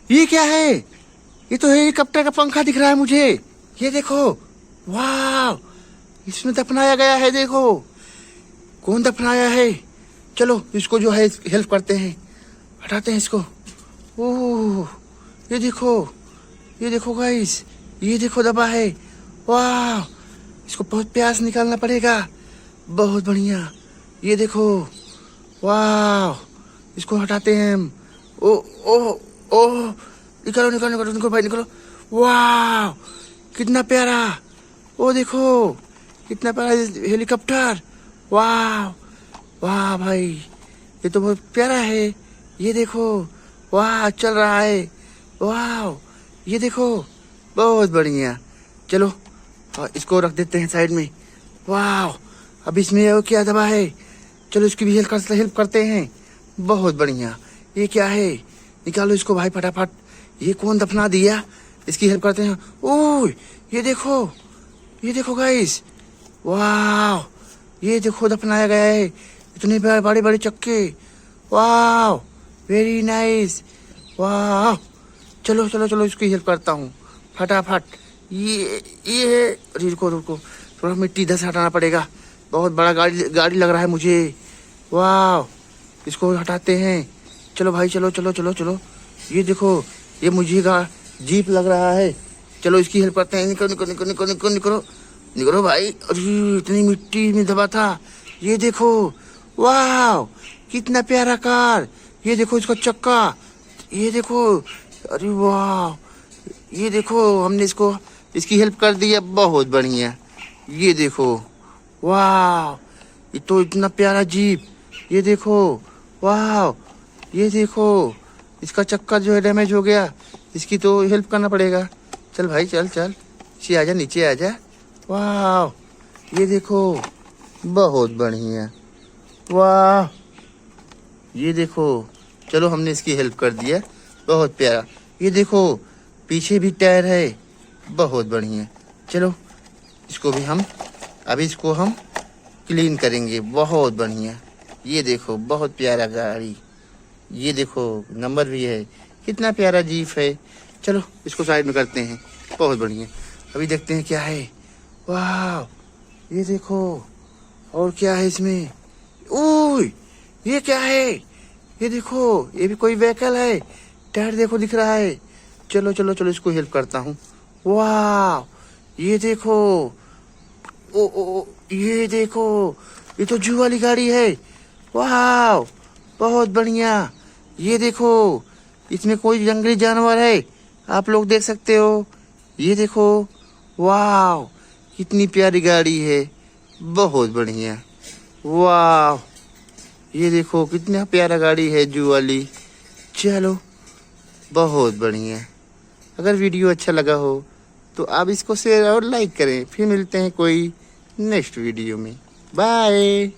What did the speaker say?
ये क्या है? ये तो हेलीकॉप्टर का पंखा दिख रहा है मुझे। ये देखो, वाह, इसमें दफनाया गया है। देखो कौन दफनाया है। चलो इसको जो है हेल्प करते हैं, हटाते हैं इसको। ओह, ये देखो गाइस, ये देखो दबा है। वाह, इसको बहुत प्यास निकालना पड़ेगा। बहुत बढ़िया, ये देखो, वाह, इसको हटाते हैं हम। ओ ओ ओ, निकलो निकलो निकलो निकलो भाई निकलो। वाह, कितना प्यारा। ओ देखो, कितना प्यारा हेलीकॉप्टर। वाह वाह भाई, ये तो बहुत प्यारा है। ये देखो, वाह, चल रहा है। वाह, ये देखो, बहुत बढ़िया। चलो इसको रख देते हैं साइड में। वाह, अब इसमें वो क्या दबा है। चलो इसकी भी हेल्प करते हैं। बहुत बढ़िया। ये क्या है, निकालो इसको भाई फटाफट। ये कौन दफना दिया, इसकी हेल्प करते हैं। ओह, ये देखो गाइस, वाह, ये देखो दफनाया गया है। इतने बड़े बड़े चक्के। वाह, वेरी नाइस। वाह, चलो चलो चलो इसकी हेल्प करता हूँ फटाफट। ये रुको, थोड़ा मिट्टी इधर से हटाना पड़ेगा। बहुत बड़ा गाड़ी लग रहा है मुझे। वाह, इसको हटाते हैं। चलो भाई, चलो चलो चलो चलो। ये देखो, ये मुझे जीप लग रहा है। चलो इसकी हेल्प करते हैं। निकलो निकलो निकलो निकलो निकलो निकलो निकलो भाई। अरे इतनी मिट्टी में दबा था। ये देखो, वाह, कितना प्यारा कार। ये देखो इसका चक्का, ये देखो। अरे वाह, ये देखो, हमने इसकी हेल्प कर दी है। बहुत बढ़िया। ये देखो, वाह, ये तो इतना प्यारा जीप। ये देखो, वाह, ये देखो, इसका चक्का जो है डैमेज हो गया। इसकी तो हेल्प करना पड़ेगा। चल भाई, चल चल, नीचे आ जा। वाह, ये देखो, बहुत बढ़िया। वाह, ये देखो, चलो हमने इसकी हेल्प कर दिया। बहुत प्यारा। ये देखो, पीछे भी टायर है। बहुत बढ़िया। चलो इसको हम क्लीन करेंगे। बहुत बढ़िया। ये देखो, बहुत प्यारा गाड़ी। ये देखो, नंबर भी है। कितना प्यारा जीप है। चलो इसको साइड में करते हैं। बहुत बढ़िया। अभी देखते हैं क्या है। वाह, ये देखो, और क्या है इसमें। ओह, ये क्या है। ये देखो, ये भी कोई व्हीकल है। टायर देखो दिख रहा है। चलो चलो चलो इसको हेल्प करता हूँ। वाह, ये देखो, ओ, ये देखो, ये तो जू वाली गाड़ी है। वाह, बहुत बढ़िया। ये देखो, इसमें कोई जंगली जानवर है, आप लोग देख सकते हो। ये देखो, वाह, कितनी प्यारी गाड़ी है। बहुत बढ़िया। वाह, ये देखो, कितना प्यारा गाड़ी है जू वाली। चलो, बहुत बढ़िया। अगर वीडियो अच्छा लगा हो तो आप इसको शेयर और लाइक करें। फिर मिलते हैं कोई नेक्स्ट वीडियो में। बाय।